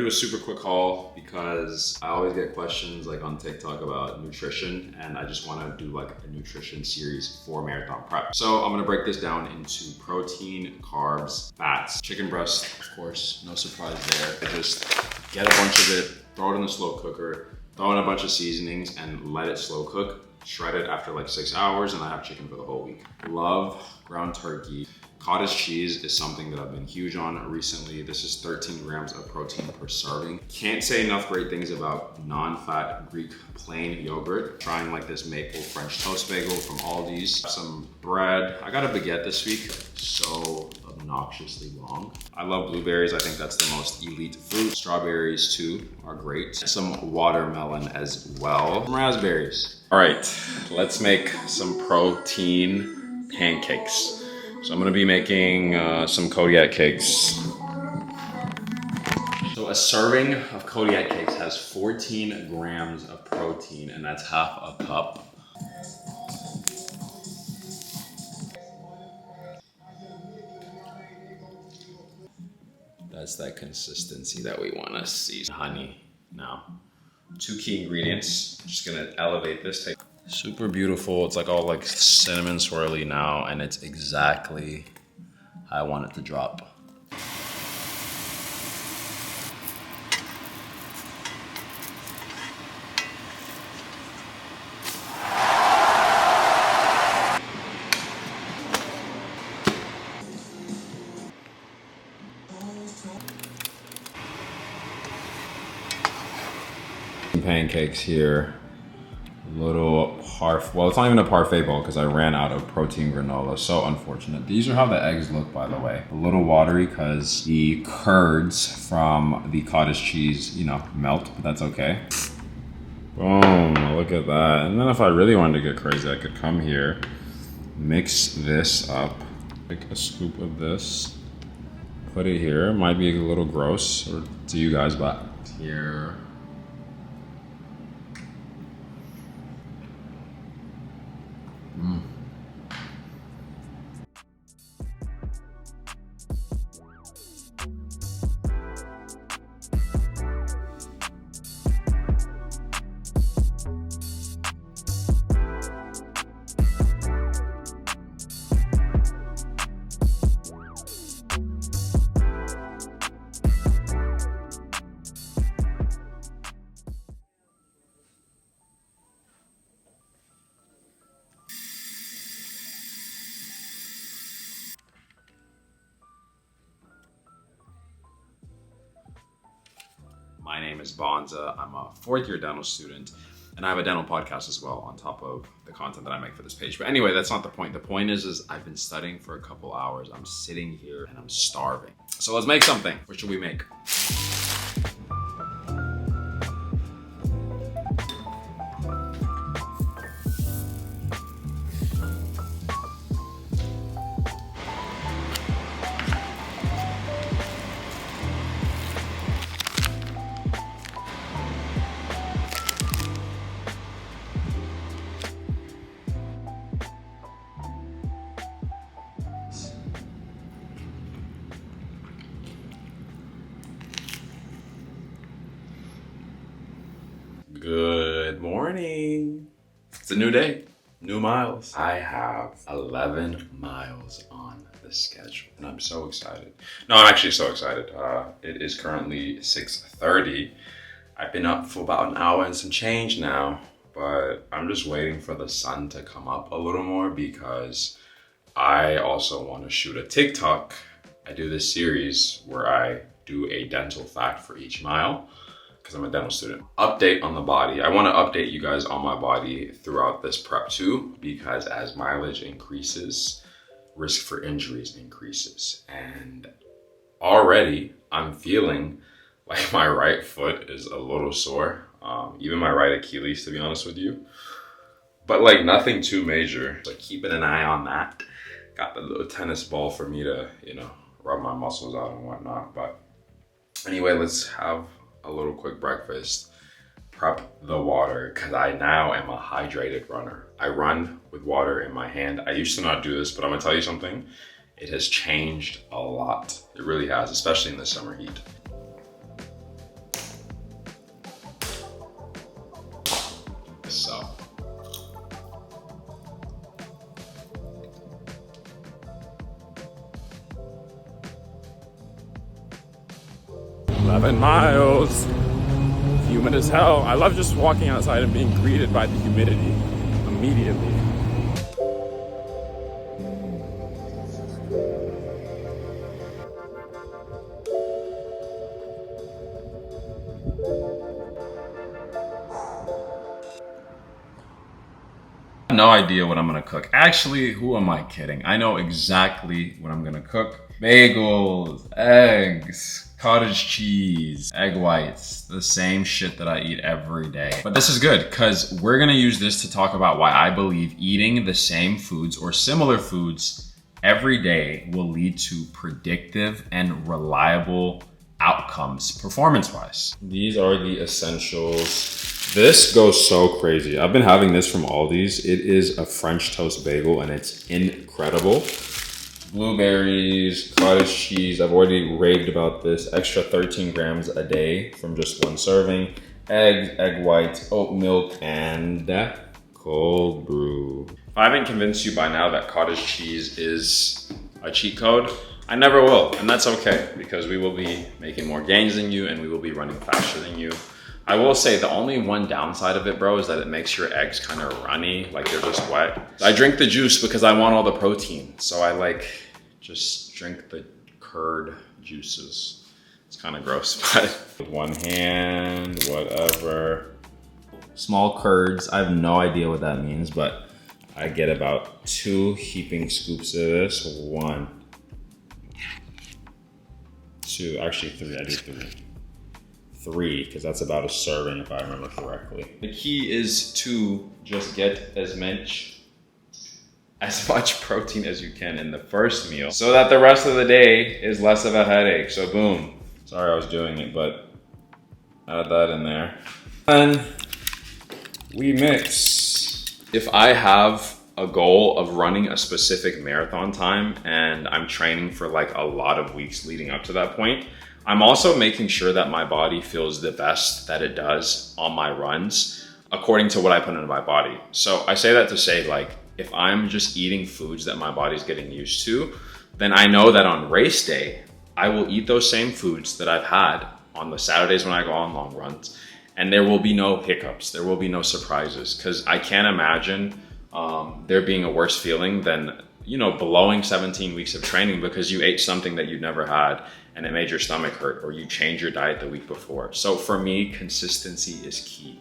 do a super quick haul because I always get questions like on TikTok about nutrition, and I just want to do like a nutrition series for marathon prep. So I'm gonna break this down into protein, carbs, fats, chicken breast, of course, no surprise there. I just get a bunch of it, throw it in the slow cooker, throw in a bunch of seasonings and let it slow cook. Shred it after like 6 hours and I have chicken for the whole week. Love ground turkey. Cottage cheese is something that I've been huge on recently. This is 13 grams of protein per serving. Can't say enough great things about non-fat Greek plain yogurt. Trying like this maple French toast bagel from Aldi's. Some bread. I got a baguette this week, so obnoxiously long. I love blueberries. I think that's the most elite fruit. Strawberries too are great. Some watermelon as well. Some raspberries. All right, let's make some protein pancakes. So I'm gonna be making some Kodiak cakes. So a serving of Kodiak cakes has 14 grams of protein, and that's half a cup. That's that consistency that we wanna see. Honey now. 2 key ingredients. I'm just gonna elevate this. Super beautiful. It's like all like cinnamon swirly now, and it's exactly how I want it to drop. Pancakes here. Little well, it's not even a parfait bowl because I ran out of protein granola. So unfortunate. These are how the eggs look, by the way. A little watery because the curds from the cottage cheese, you know, melt, but that's okay. Boom, look at that. And then if I really wanted to get crazy, I could come here, mix this up, take a scoop of this, put it here. It might be a little gross or to you guys, but here. My name is Bonza. I'm a 4th year dental student, and I have a dental podcast as well on top of the content that I make for this page. But anyway, that's not the point. The point is I've been studying for a couple hours. I'm sitting here and I'm starving. So let's make something. What should we make? Good morning. It's a new day, new miles. I have 11 miles on the schedule and I'm so excited. No, I'm actually so excited. It is currently 6:30. I've been up for about an hour and some change now, but I'm just waiting for the sun to come up a little more because I also want to shoot a TikTok. I do this series where I do a dental fact for each mile, because I'm a dental student. Update on the body. I want to update you guys on my body throughout this prep too, because as mileage increases, risk for injuries increases. And already I'm feeling like my right foot is a little sore. Even my right Achilles, to be honest with you. But like nothing too major. So keeping an eye on that. Got the little tennis ball for me to, you know, rub my muscles out and whatnot. But anyway, let's have a little quick breakfast, prep the water, because I now am a hydrated runner. I run with water in my hand. I used to not do this, but I'm gonna tell you something. It has changed a lot. It really has, especially in the summer heat. 11 miles. Humid as hell. I love just walking outside and being greeted by the humidity immediately. No idea what I'm gonna cook. Actually, who am I kidding? I know exactly what I'm gonna cook. Bagels, eggs, cottage cheese, egg whites, the same shit that I eat every day. But this is good because we're gonna use this to talk about why I believe eating the same foods or similar foods every day will lead to predictive and reliable outcomes performance-wise. These are the essentials. This goes so crazy. I've been having this from Aldi's. It is a French toast bagel and it's incredible. Blueberries, cottage cheese. I've already raved about this. Extra 13 grams a day from just one serving. Eggs, egg whites, oat milk, and cold brew. If I haven't convinced you by now that cottage cheese is a cheat code, I never will, and that's okay because we will be making more gains than you and we will be running faster than you. I will say the only one downside of it, bro, is that it makes your eggs kind of runny, like they're just wet. I drink the juice because I want all the protein. So I like just drink the curd juices. It's kind of gross, but with one hand, whatever. Small curds, I have no idea what that means, but I get about 2 heaping scoops of this. 1, 2, actually 3, I do 3. 3, because that's about a serving if I remember correctly. The key is to just get as much protein as you can in the first meal so that the rest of the day is less of a headache. So boom. Sorry I was doing it, but add that in there. And we mix. If I have a goal of running a specific marathon time and I'm training for like a lot of weeks leading up to that point, I'm also making sure that my body feels the best that it does on my runs according to what I put into my body. So I say that to say, like, if I'm just eating foods that my body's getting used to, then I know that on race day, I will eat those same foods that I've had on the Saturdays when I go on long runs, and there will be no hiccups, there will be no surprises, because I can't imagine there being a worse feeling than, you know, blowing 17 weeks of training because you ate something that you'd never had and it made your stomach hurt, or you changed your diet the week before. So for me, consistency is key.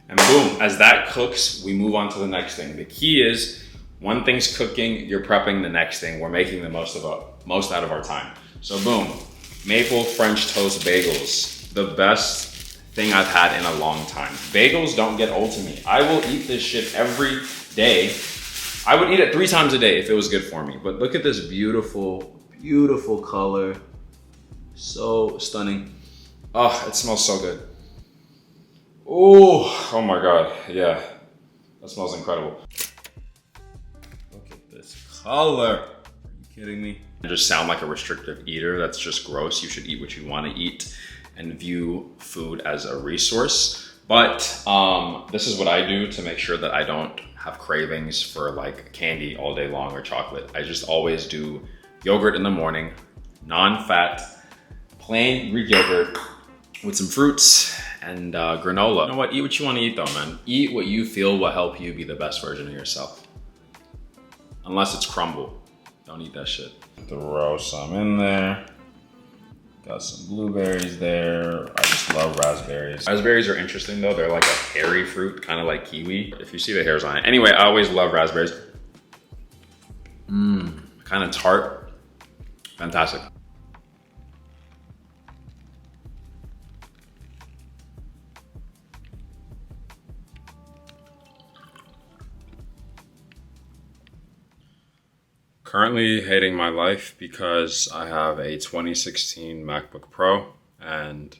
And boom, as that cooks, we move on to the next thing. The key is, one thing's cooking, you're prepping the next thing. We're making the most out of our time. So boom, maple French toast bagels. The best thing I've had in a long time. Bagels don't get old to me. I will eat this shit every day. I would eat it 3 times a day if it was good for me. But look at this beautiful, beautiful color. So stunning. Oh, it smells so good. Oh my God, yeah. That smells incredible. Look at this color. Are you kidding me? I just sound like a restrictive eater. That's just gross. You should eat what you want to eat and view food as a resource. But this is what I do to make sure that I don't have cravings for like candy all day long or chocolate. I just always do yogurt in the morning, non-fat, plain Greek yogurt with some fruits and granola. You know what? Eat what you want to eat though, man. Eat what you feel will help you be the best version of yourself. Unless it's crumble. Don't eat that shit. Throw some in there. Got some blueberries there. I just love raspberries. Raspberries are interesting though. They're like a hairy fruit, kind of like kiwi. If you see the hairs on it. Anyway, I always love raspberries. Kind of tart. Fantastic. Currently hating my life because I have a 2016 MacBook Pro and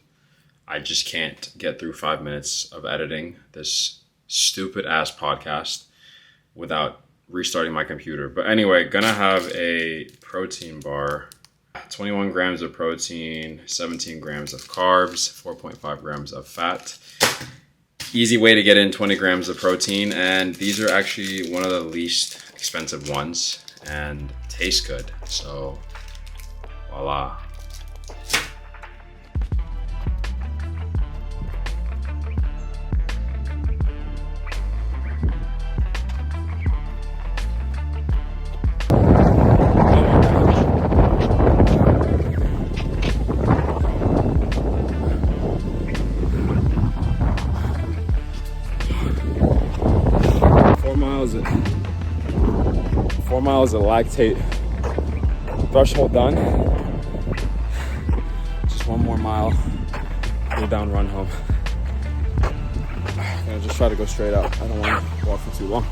I just can't get through 5 minutes of editing this stupid ass podcast without restarting my computer. But anyway, gonna have a protein bar, 21 grams of protein, 17 grams of carbs, 4.5 grams of fat. Easy way to get in 20 grams of protein, and these are actually one of the least expensive ones. and tastes good. So voila. Four miles of lactate threshold done. Just one more mile, go down, run home. I'm gonna just try to go straight up. I don't want to walk for too long.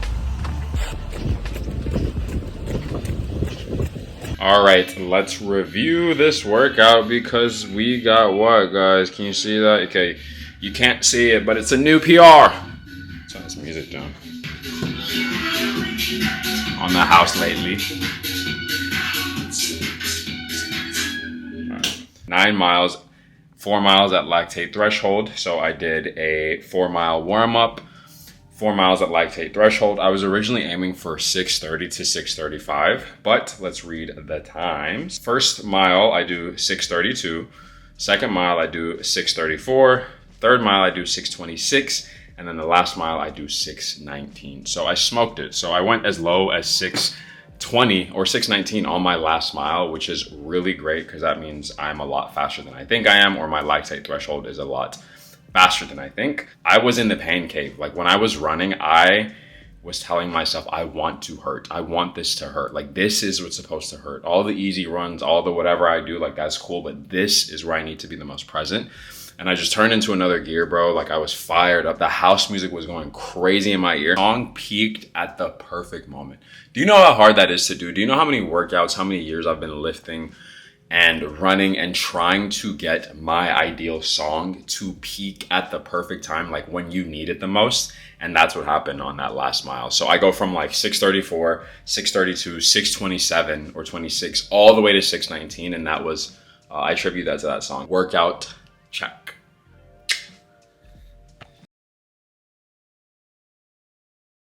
All right, let's review this workout because we got what, guys? Can you see that? Okay, you can't see it, but it's a new PR. Turn this music down. On the house lately. Right. 9 miles, 4 miles at lactate threshold. So I did a 4 mile warm up, 4 miles at lactate threshold. I was originally aiming for 6:30 to 6:35, but let's read the times. First mile, I do 6:32. Second mile, I do 6:34. Third mile, I do 6:26. And then the last mile, I do 6:19. So I smoked it. So I went as low as 6:20 or 6:19 on my last mile, which is really great because that means I'm a lot faster than I think I am, or my lactate threshold is a lot faster than I think. I was in the pain cave. Like when I was running, I was telling myself, I want to hurt. I want this to hurt. Like this is what's supposed to hurt. All the easy runs, all the whatever I do, like that's cool, but this is where I need to be the most present. And I just turned into another gear, bro. Like I was fired up. The house music was going crazy in my ear. The song peaked at the perfect moment. Do you know how hard that is to do? Do you know how many workouts, how many years I've been lifting and running and trying to get my ideal song to peak at the perfect time, like when you need it the most? And that's what happened on that last mile. So I go from like 6:34, 6:32, 6:27 or 26, all the way to 6:19. And that was, I attribute that to that song. Workout check.